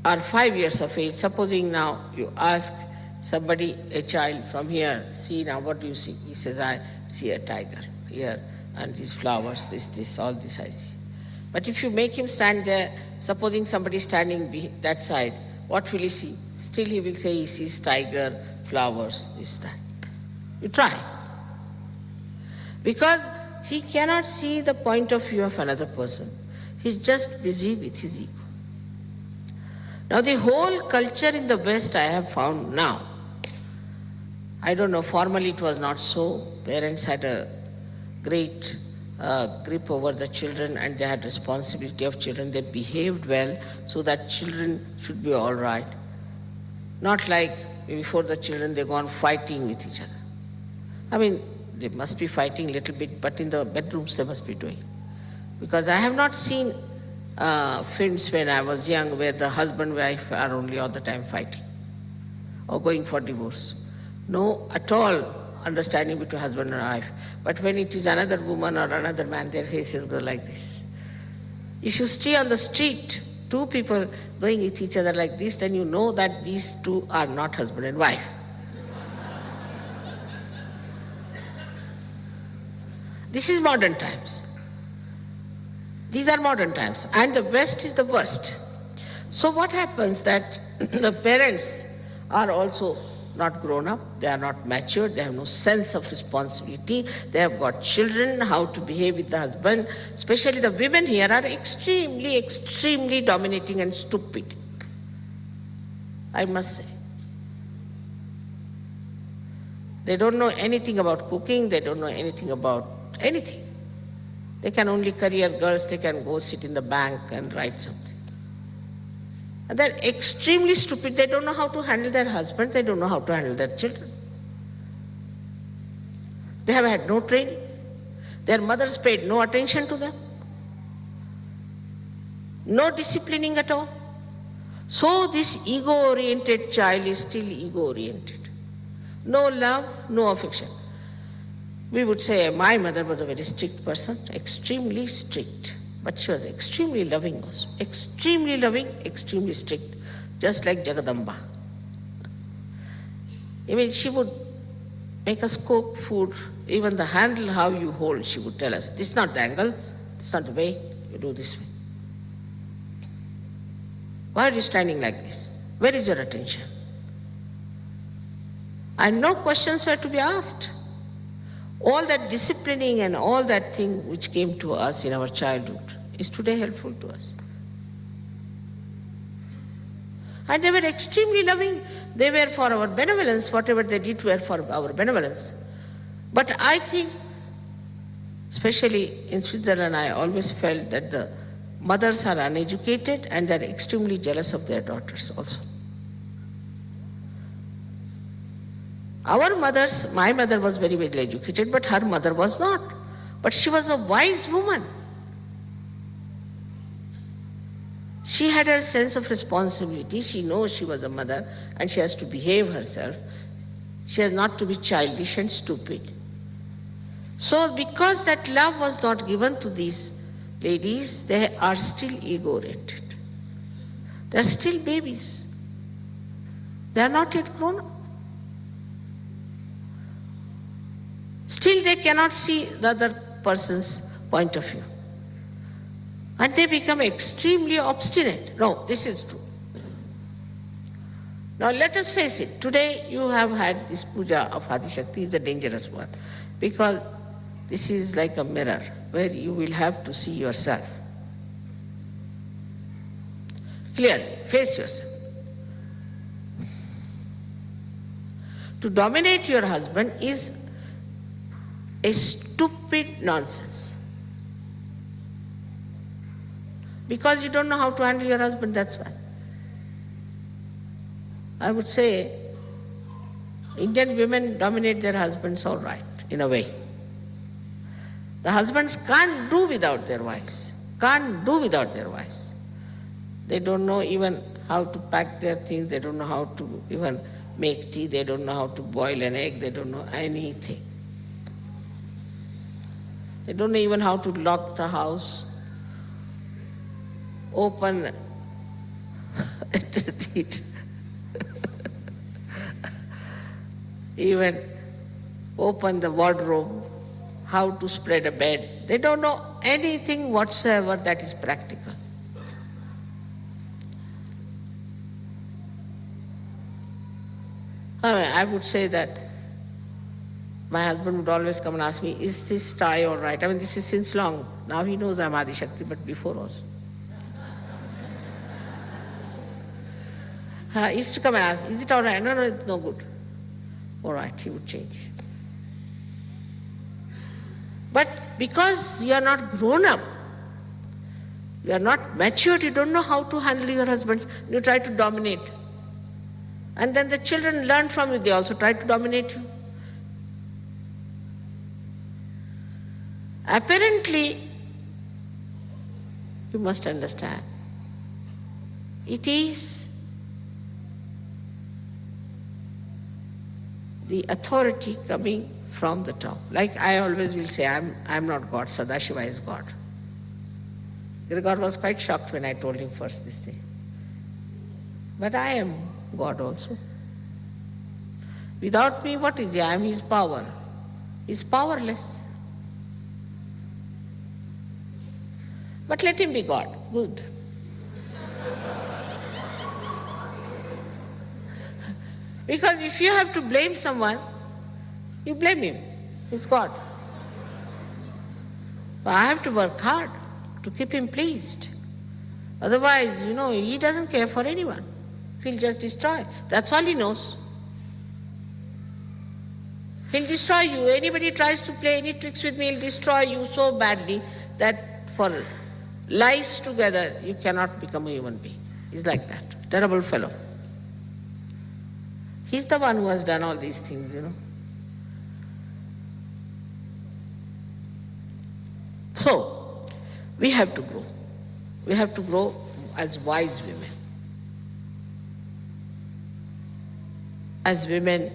are 5 years of age, supposing now you ask somebody, a child from here, see now, what do you see? He says, I see a tiger here and these flowers, this, all this I see. But if you make him stand there, supposing somebody standing that side, what will he see? Still he will say he sees tiger, flowers, this, that. You try. Because he cannot see the point of view of another person. He's just busy with his ego. Now the whole culture in the West I have found now, I don't know, formally it was not so. Parents had a great grip over the children and they had responsibility of children. They behaved well so that children should be all right. Not like before the children they go on fighting with each other. I mean, they must be fighting a little bit, but in the bedrooms they must be doing. Because I have not seen films when I was young where the husband and wife are only all the time fighting or going for divorce. No, at all understanding between husband and wife. But when it is another woman or another man, their faces go like this. If you stay on the street, two people going with each other like this, then you know that these two are not husband and wife. This is modern times. These are modern times, and the West is the worst. So what happens that the parents are also not grown up, they are not matured, they have no sense of responsibility, they have got children, how to behave with the husband. Especially the women here are extremely, extremely dominating and stupid, I must say. They don't know anything about cooking, they don't know anything about anything. They can only career girls, they can go sit in the bank and write something. And they're extremely stupid. They don't know how to handle their husband, they don't know how to handle their children. They have had no training. Their mothers paid no attention to them. No disciplining at all. So this ego-oriented child is still ego-oriented. No love, no affection. We would say my mother was a very strict person, extremely strict. But she was extremely loving also. Extremely loving, extremely strict, just like Jagadamba. Even she would make us cook food, even the handle how you hold, she would tell us, this is not the angle, this is not the way, you do this way. Why are you standing like this? Where is your attention? And no questions were to be asked. All that disciplining and all that thing which came to us in our childhood is today helpful to us. And they were extremely loving. They were for our benevolence. Whatever they did were for our benevolence. But I think, especially in Switzerland, I always felt that the mothers are uneducated and they're extremely jealous of their daughters also. Our mothers, my mother was very well educated, but her mother was not. But she was a wise woman. She had her sense of responsibility. She knows she was a mother and she has to behave herself. She has not to be childish and stupid. So because that love was not given to these ladies, they are still ego-oriented. They are still babies. They are not yet grown up. Still they cannot see the other person's point of view. And they become extremely obstinate. No, this is true. Now let us face it. Today you have had this puja of Adishakti is a dangerous one. Because this is like a mirror where you will have to see yourself. Clearly, face yourself. To dominate your husband is a stupid nonsense. Because you don't know how to handle your husband, that's why. I would say Indian women dominate their husbands all right, in a way. The husbands can't do without their wives. Can't do without their wives. They don't know even how to pack their things, they don't know how to even make tea, they don't know how to boil an egg, they don't know anything. They don't know even how to lock the house, open even open the wardrobe, how to spread a bed. They don't know anything whatsoever that is practical. I would say that my husband would always come and ask me, is this tie all right? I mean, this is since long. Now he knows I'm Adi Shakti, but before also. He used to come and ask, is it all right? No, it's no good. All right, he would change. But because you are not grown up, you are not matured, you don't know how to handle your husbands, you try to dominate. And then the children learn from you, they also try to dominate you. Apparently, you must understand, it is the authority coming from the top. Like I always will say, I'm not God, Sadashiva is God. God was quite shocked when I told him first this thing. But I am God also. Without me, what is he? I am his power. He's powerless. But let him be God. Good. Because if you have to blame someone, you blame him. He's God. But I have to work hard to keep him pleased. Otherwise, he doesn't care for anyone. He'll just destroy. That's all he knows. He'll destroy you. Anybody tries to play any tricks with me, he'll destroy you so badly that for lives together, you cannot become a human being. He's like that. Terrible fellow. He's the one who has done all these things, So, we have to grow. We have to grow as wise women. As women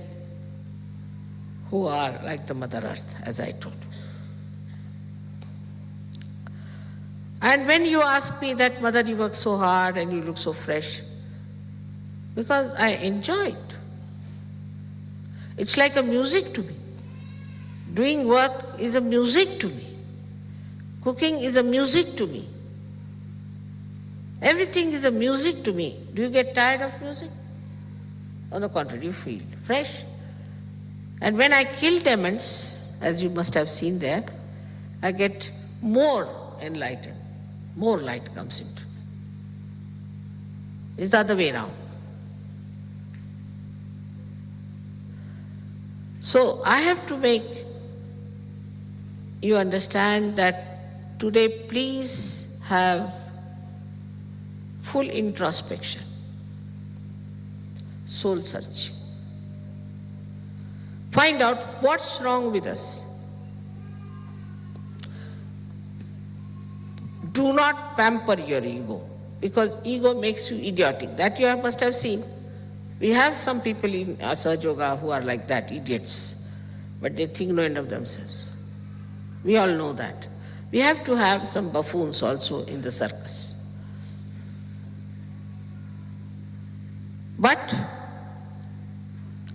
who are like the Mother Earth, as I told you. And when you ask me that, Mother, you work so hard and you look so fresh, because I enjoy it. It's like a music to me. Doing work is a music to me. Cooking is a music to me. Everything is a music to me. Do you get tired of music? On the contrary, you feel fresh. And when I kill demons, as you must have seen there, I get more enlightened. More light comes into me. It's the other way around. So I have to make you understand that today please have full introspection, soul searching. Find out what's wrong with us. Do not pamper your ego, because ego makes you idiotic. That you must have seen. We have some people in Sahaj Yoga who are like that, idiots, but they think no end of themselves. We all know that. We have to have some buffoons also in the circus. But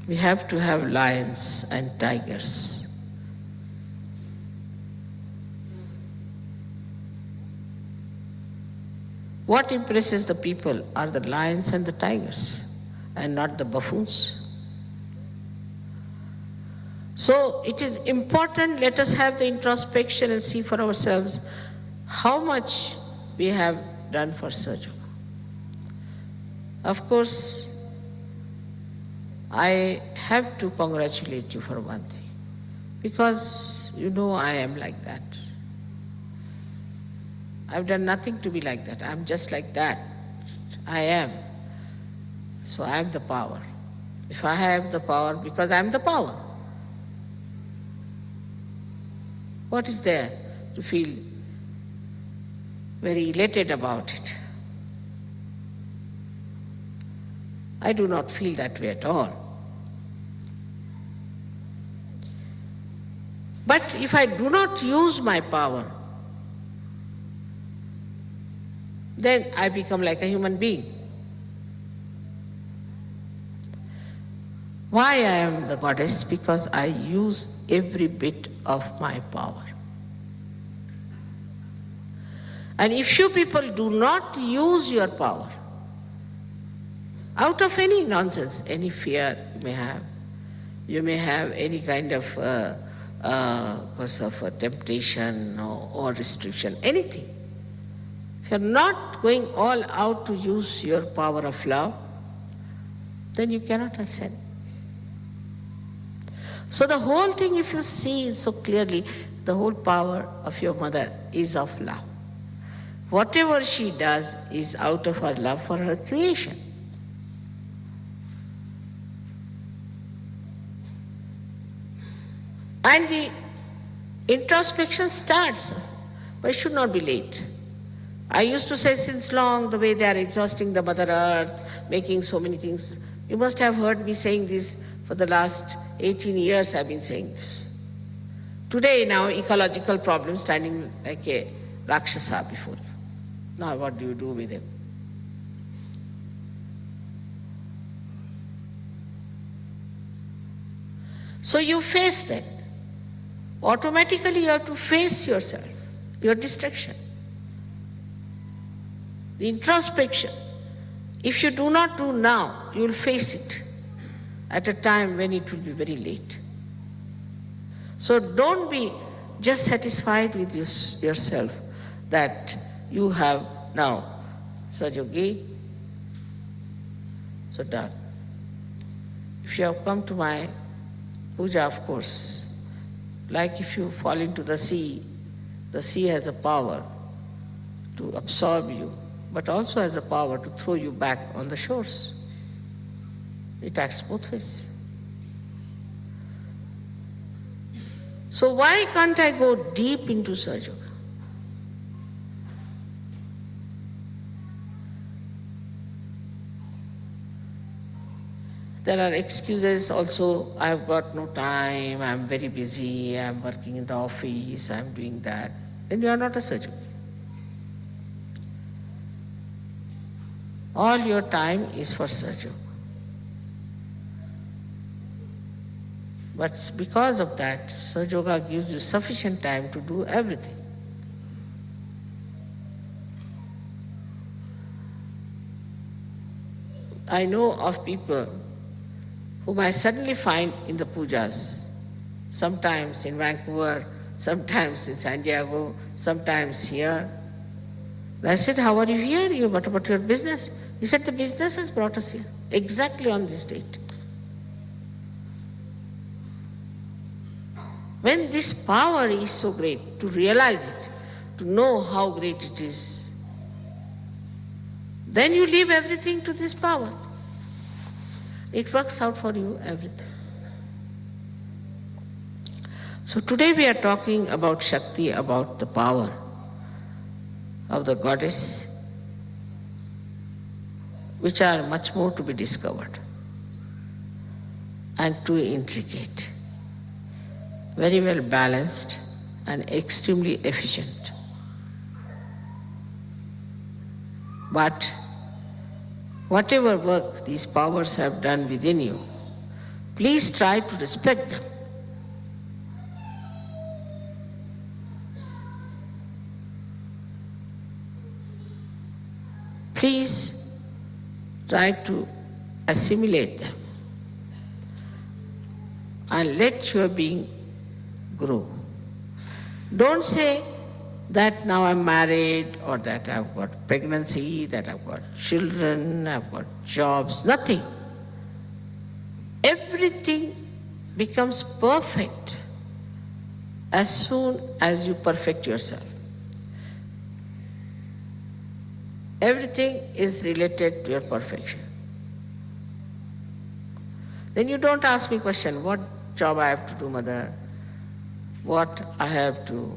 we have to have lions and tigers. What impresses the people are the lions and the tigers, and not the buffoons. So it is important, let us have the introspection and see for ourselves how much we have done for Sahaj Yoga. Of course, I have to congratulate you for one thing, because I am like that. I've done nothing to be like that. I'm just like that. I am. So I am the power. If I have the power, because I am the power. What is there to feel very elated about it? I do not feel that way at all. But if I do not use my power, then I become like a human being. Why I am the goddess? Because I use every bit of my power. And if you people do not use your power, out of any nonsense, any fear you may have any kind of cause of temptation or restriction, anything. If you're not going all out to use your power of love, then you cannot ascend. So the whole thing, if you see so clearly, the whole power of your mother is of love. Whatever she does is out of her love for her creation. And the introspection starts, but it should not be late. I used to say since long, the way they are exhausting the Mother Earth, making so many things. You must have heard me saying this for the last 18 years I've been saying this. Today now, ecological problems standing like a Rakshasa before you. Now what do you do with him? So you face that. Automatically you have to face yourself, your destruction. The introspection. If you do not do now, you will face it at a time when it will be very late. So don't be just satisfied with yourself that you have now Sahajya, so done. If you have come to my puja, of course, like if you fall into the sea has a power to absorb you, but also has a power to throw you back on the shores. It acts both ways. So why can't I go deep into Sahajya? There are excuses also, I've got no time, I'm very busy, I'm working in the office, I'm doing that. Then you are not a Sahajya. All your time is for Sahajya. But because of that, Sahajya gives you sufficient time to do everything. I know of people whom I suddenly find in the pujas, sometimes in Vancouver, sometimes in San Diego, sometimes here. And I said, how are you here? What about your business? He said, the business has brought us here, exactly on this date. When this power is so great, to realize it, to know how great it is, then you leave everything to this power. It works out for you, everything. So today we are talking about Shakti, about the power of the goddess, which are much more to be discovered and too intricate, very well balanced and extremely efficient. But whatever work these powers have done within you, please try to respect them. Please try to assimilate them and let your being grow. Don't say that now I'm married, or that I've got pregnancy, that I've got children, I've got jobs, nothing. Everything becomes perfect as soon as you perfect yourself. Everything is related to your perfection. Then you don't ask me question, what job I have to do, mother? What I have to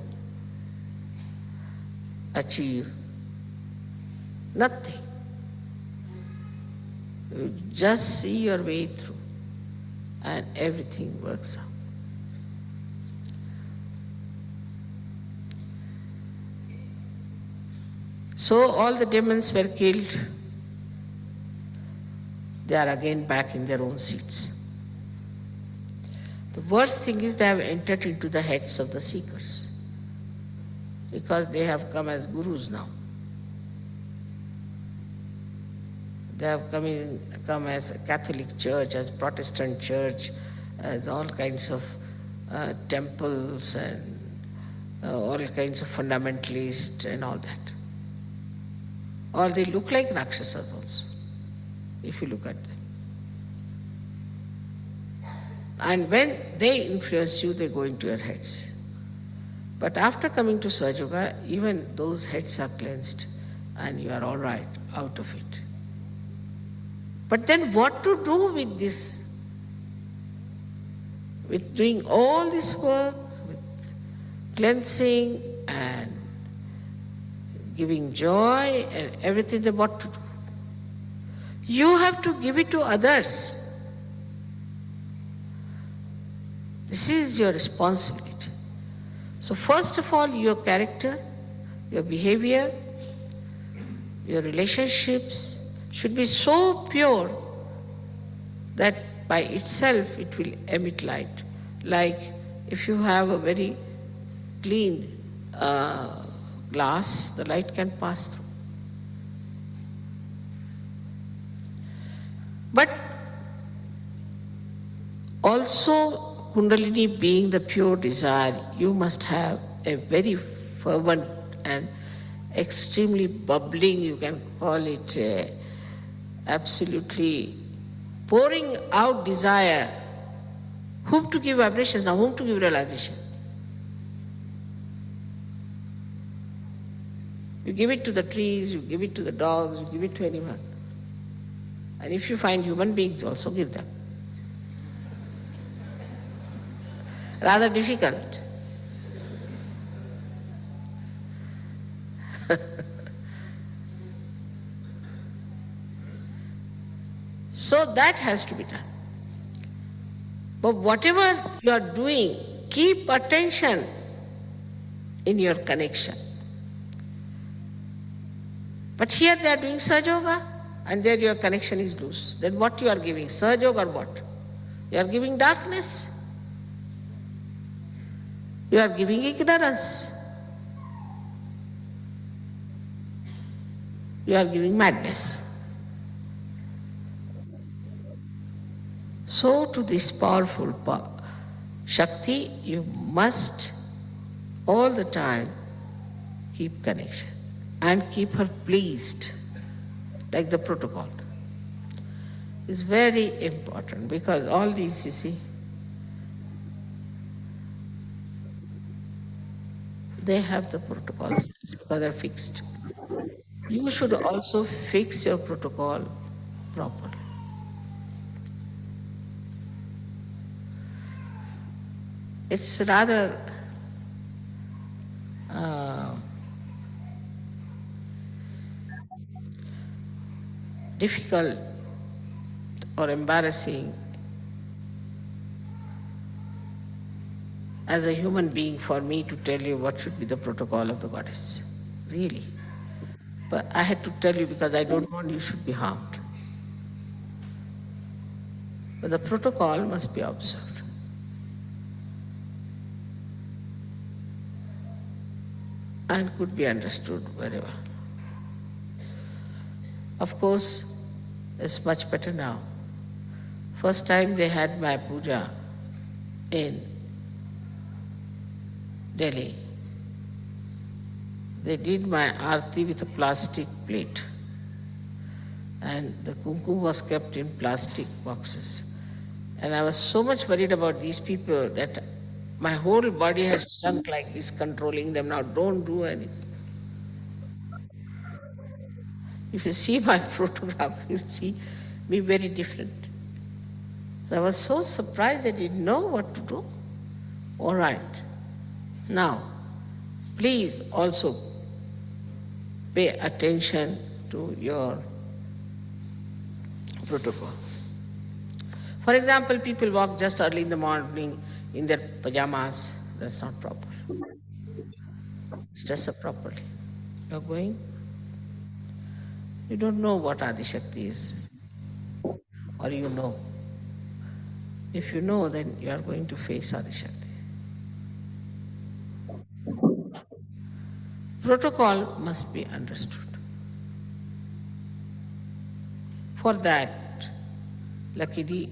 achieve? Nothing. You just see your way through and everything works out. So all the demons were killed. They are again back in their own seats. The worst thing is they have entered into the heads of the seekers. because they have come as gurus now. They have come as a Catholic church, as Protestant church, as all kinds of temples and all kinds of fundamentalists and all that. Or they look like Rakshasas also, if you look at them. And when they influence you, they go into your heads. But after coming to Sahaja Yoga, even those heads are cleansed and you are all right out of it. But then what to do with this? With doing all this work, with cleansing and giving joy and everything, then what to do? You have to give it to others. This is your responsibility. So first of all, your character, your behavior, your relationships should be so pure that by itself it will emit light. Like if you have a very clean glass, the light can pass through. But also, Kundalini being the pure desire, you must have a very fervent and extremely bubbling, you can call it absolutely pouring out desire. Whom to give vibrations now, whom to give realization? You give it to the trees, you give it to the dogs, you give it to anyone. And if you find human beings, also give them. Rather difficult. So that has to be done. But whatever you are doing, keep attention in your connection. But here they are doing Sahaja Yoga, and there your connection is loose. Then what you are giving? Sahaja Yoga or what? You are giving darkness. You are giving ignorance. You are giving madness. So to this powerful Shakti, you must all the time keep connection and keep her pleased, like the protocol. It's very important because all these, you see, they have the protocols because they're fixed. You should also fix your protocol properly. It's rather difficult or embarrassing as a human being for me to tell you what should be the protocol of the goddess. Really. But I had to tell you because I don't want you should be harmed. But the protocol must be observed. And could be understood very well. Of course, it's much better now. First time they had my puja in Delhi. They did my arti with a plastic plate. And the kumkum was kept in plastic boxes. And I was so much worried about these people that my whole body has shrunk like this, controlling them. Now don't do anything. If you see my photograph, you'll see me very different. So I was so surprised they didn't know what to do. All right. Now, please also pay attention to your protocol. For example, people walk just early in the morning in their pajamas. That's not proper. Dress up properly. You're going. You don't know what Adi Shakti is. Or you know. If you know, then you are going to face Adi Shakti. protocol must be understood. For that, luckily,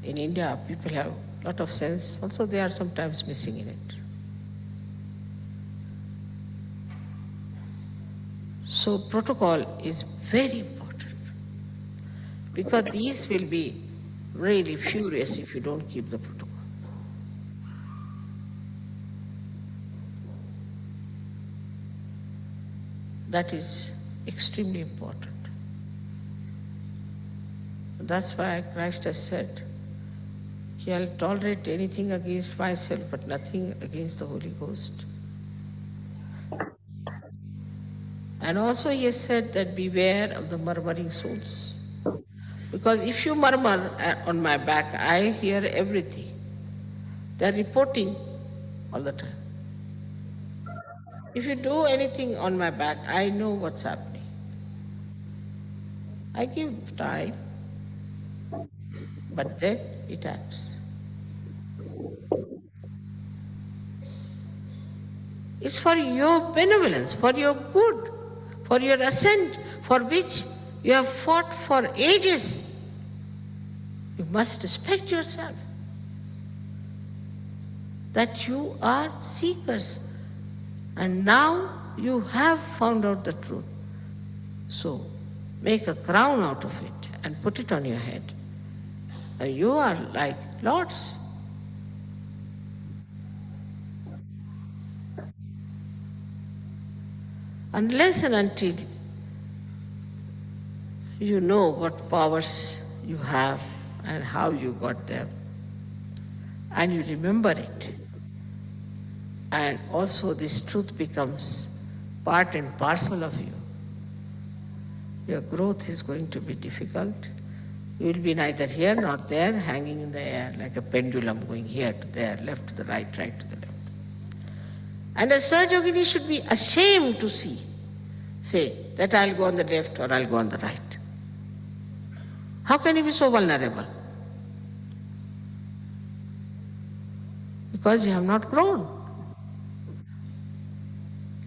in India, people have a lot of sense. Also, they are sometimes missing in it. So, protocol is very important because these will be really furious if you don't keep the protocol. That is extremely important. That's why Christ has said, I'll tolerate anything against myself, but nothing against the Holy Ghost. And also he has said that beware of the murmuring souls. Because if you murmur on my back, I hear everything. They're reporting all the time. If you do anything on my back, I know what's happening. I give time, but then it acts. It's for your benevolence, for your good, for your ascent, for which you have fought for ages. You must respect yourself. That you are seekers. And now you have found out the truth. So make a crown out of it and put it on your head. You are like lords. Unless and until you know what powers you have and how you got them, and you remember it, and also this truth becomes part and parcel of you, your growth is going to be difficult. You will be neither here nor there, hanging in the air like a pendulum going here to there, left to the right, right to the left. And a Sahajogini should be ashamed to say that I'll go on the left or I'll go on the right. How can he be so vulnerable? Because you have not grown.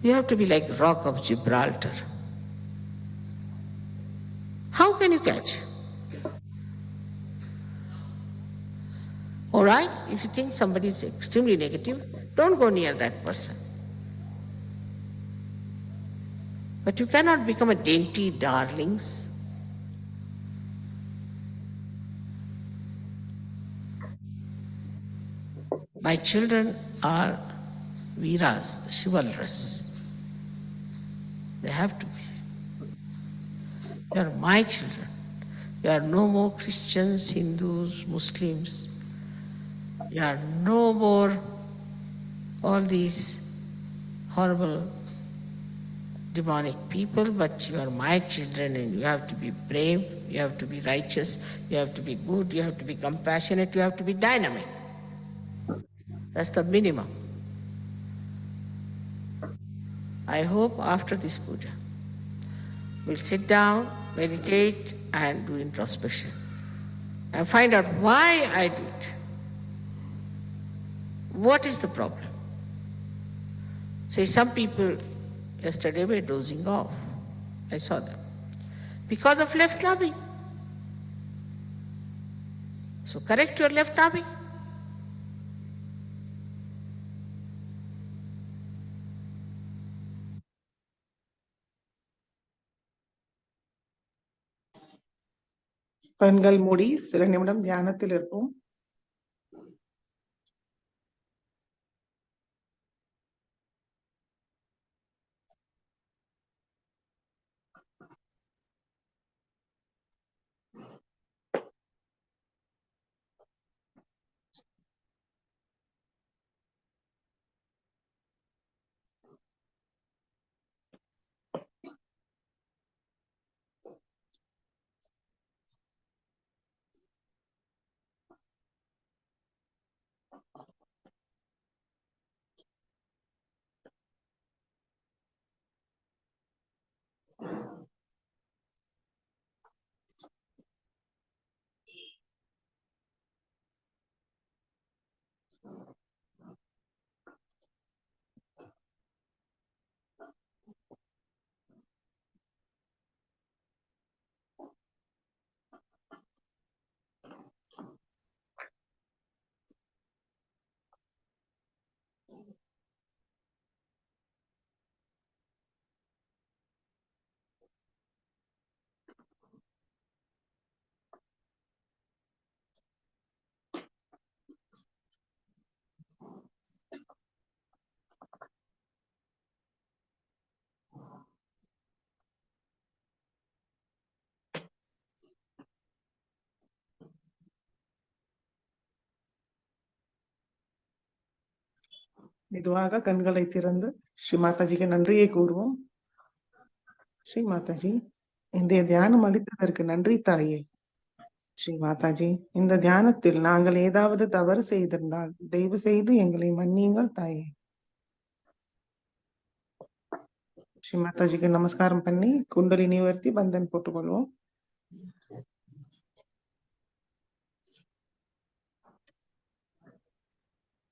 You have to be like rock of Gibraltar. How can you catch? All right, if you think somebody is extremely negative, don't go near that person. But you cannot become a dainty darlings. My children are Veeras, the chivalrous. They have to be. You are my children. You are no more Christians, Hindus, Muslims. You are no more all these horrible demonic people, but you are my children and you have to be brave, you have to be righteous, you have to be good, you have to be compassionate, you have to be dynamic. That's the minimum. I hope after this puja, we'll sit down, meditate, and do introspection and find out why I do it. What is the problem? See, some people yesterday were dozing off. I saw them. Because of left clubbing. So correct your left clubbing.
கண்கள் மூடி சில நிமிடம் தியானத்தில் இருப்போம். மெதுவாக கண்களை திறந்து ஸ்ரீ மாதாஜிக்கு நன்றியை கூறுவோம். ஸ்ரீ மாதாஜி, இன்றைய தியானம் அளித்ததற்கு நன்றி தாயே. ஸ்ரீ மாதாஜி, இந்த தியானத்தில் நாங்கள் ஏதாவது தவறு செய்திருந்தால் தயவு செய்து எங்களை மன்னியுங்கள் தாயே. ஸ்ரீ மாதாஜிக்கு நமஸ்காரம் பண்ணி குண்டலினி உயர்த்தி பந்தன் போட்டுக்கொள்வோம்.